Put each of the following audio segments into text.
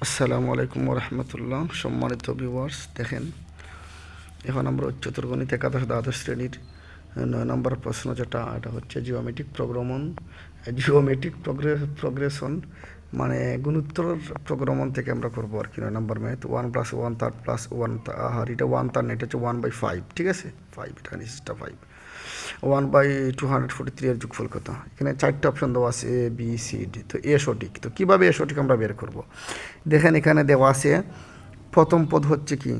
আসসালামু আলাইকুম রহমতুল্লাহ। সম্মানিত ভিউয়ার্স, দেখেন এখন আমরা উচ্চতর গণিত একাদশ দ্বাদশ শ্রেণীর 9 নম্বর প্রশ্ন, যেটা এটা হচ্ছে জিওমেট্রিক প্রোগ্রেশন, মানে গুণোত্তর প্রোগ্রামন থেকে আমরা করবো আর কি। 9 নম্বর ম্যাথ 1+1 প্লাস 1, আর এটা 1 তার না, এটা হচ্ছে 1/5, ঠিক আছে 5, এটা নিচটা 5, 1/243 এর যোগফল কত? এখানে 4টে অপশন দেওয়া আছে, এ বি সি ডি। তো এ সঠিক। তো কীভাবে এ সঠিক আমরা বের করব? দেখেন এখানে দেওয়া আছে প্রথম পদ হচ্ছে কি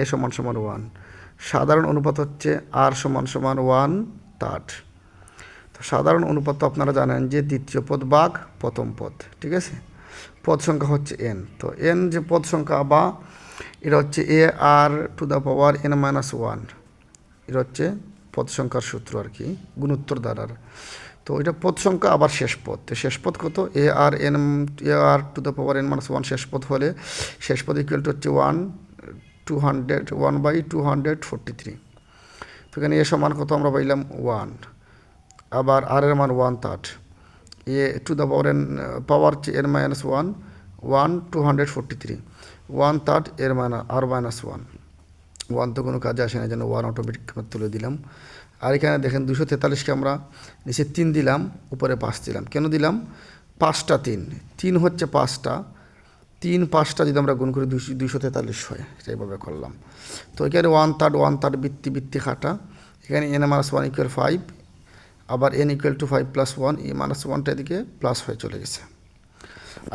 এ সমান সমান 1, সাধারণ অনুপাত হচ্ছে আর সমান সমান 1/3। তো সাধারণ অনুপাত তো আপনারা জানেন যে দ্বিতীয় পদ ভাগ প্রথম পদ, ঠিক আছে। পদ সংখ্যা হচ্ছে এন। তো এন যে পদ সংখ্যা, বা এটা হচ্ছে এ আর টু দ্য পাওয়ার n-1, এটা হচ্ছে পদ সংখ্যার সূত্র আর কি, গুণোত্তর দ্বারার। তো এটা পদ সংখ্যা আবার শেষ পদ। তো শেষ পদ কত? এ আর টু দ্য পাওয়ার n-1 শেষ পদ হলে শেষ পদ ইকুয়াল টু হচ্ছে 1/243। তো এখানে এ সমান কত আমরা পাইলাম 1, আবার আর এর মান 1/3, এ টু দ্য পাওয়ার n-1 1/243, 1/3 এর মান r-1, 1 তো কোনো কাজে আসে না, যেন 1 অটোমেটিক তুলে দিলাম। আর এখানে দেখেন 243কে আমরা নিচে 3 দিলাম, উপরে 5 দিলাম। কেন দিলাম? 5টা 3 হচ্ছে 5টা, 5টা যদি আমরা গুণ করি 243 হয়, সেইভাবে করলাম। তো এখানে 1/3 বৃত্তি খাটা। এখানে n-1 ইকুয়াল 5, আবার n ইকুয়াল টু 5 + 1, এই -1টা এদিকে প্লাস হয়ে চলে গেছে।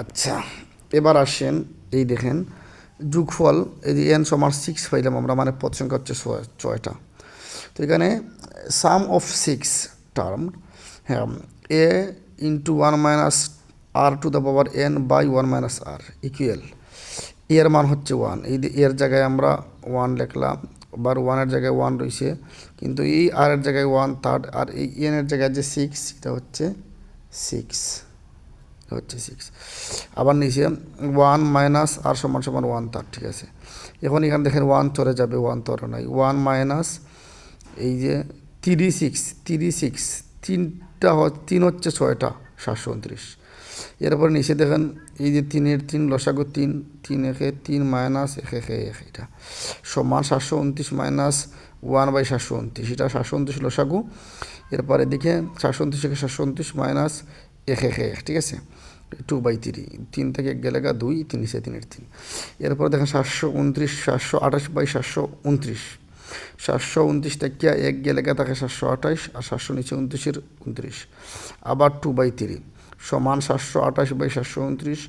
আচ্ছা, এবার আসেন এই দেখেন যোগফল, এই যে n সমান 6 পাইলাম আমরা, মানে পদ সংখ্যা হচ্ছে 6টা। তো এখানে সাম অফ 6 টার্ম, হ্যাঁ, A into 1 - r to the power n/1 - r equal, এর মান হচ্ছে 1। এই এর জায়গায় আমরা 1 লিখলাম, আবার 1-এর জায়গায় 1 রয়েছে, কিন্তু এই r এর জায়গায় 1/3, আর এই n এর জায়গায় যে 6, এটা হচ্ছে 6, হচ্ছে 6। আবার নিচে 1 - r সমান সমান 1/3, ঠিক আছে। এখন এখানে দেখেন 1 চলে যাবে, 1 তরে নাই, 1 মাইনাস এই যে 36, 3 হচ্ছে 6টা, 729। এরপর নিচে দেখেন এই যে 3-এর 3 লসাগু 3, 3 একে 3 মাইনাস 1 একে 1, এটা সমান 729 মাইনাস 1/729, এটা 729 লসাগু। এরপর এদিকে 729 থেকে 729 মাইনাস 1 একে 1, ঠিক আছে, 2/3, 3 থেকে 1 গেলে 2, 3 নিচে 3-এর 3। এরপর দেখেন 729, 728/729, 729 থেকে 1 গেলে থাকে 728, আর 700 নিচে 29-এর 29, আবার 2/3 সমান 728/729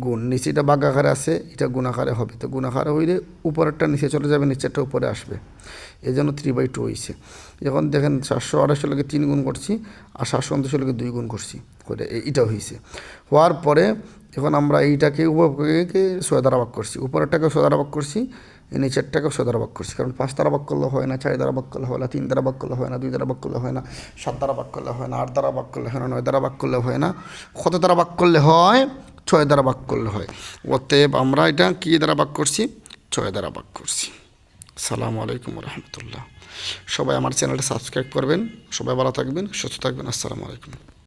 গুণ, নিচে এটা ভাগ আকারে আছে, এটা গুণ আকারে হবে। তো গুণ আকারে হইলে উপরেরটা নিচে চলে যাবে, নিচেরটা উপরে আসবে, এই জন্য 3/2 হয়েছে। এখন দেখেন 728 লোকে 3 গুণ করছি, আর 729 লোকে 2 গুণ করছি করে, এটা হয়েছে। হওয়ার পরে এখন আমরা এইটাকে উপরকে 6 দ্বারা ভাগ করছি, উপরেরটাকে 6 দ্বারা ভাগ করছি, নিচেরটাকেও 6 দ্বারা ভাগ করছি। কারণ 5 দ্বারা ভাগ করলে হয় না, 4 দ্বারা ভাগ করলে হয় না, 3 দ্বারা ভাগ করলে হয় না, 2 দ্বারা ভাগ করলে হয় না, 7 দ্বারা ভাগ করলে হয় না, 8 দ্বারা ভাগ করলে হয় না, 9 দ্বারা ভাগ করলে হয় না। কত দ্বারা ভাগ করলে হয়? 6 দ্বারা ভাগ করলে হয়। অতএব আমরা এটা কী দ্বারা ভাগ করছি? 6 দ্বারা ভাগ করছি। আসসালামু আলাইকুম রহমতুল্লাহ। সবাই আমার চ্যানেলটা সাবস্ক্রাইব করবেন। সবাই ভালো থাকবেন, সুস্থ থাকবেন। আসসালামু আলাইকুম।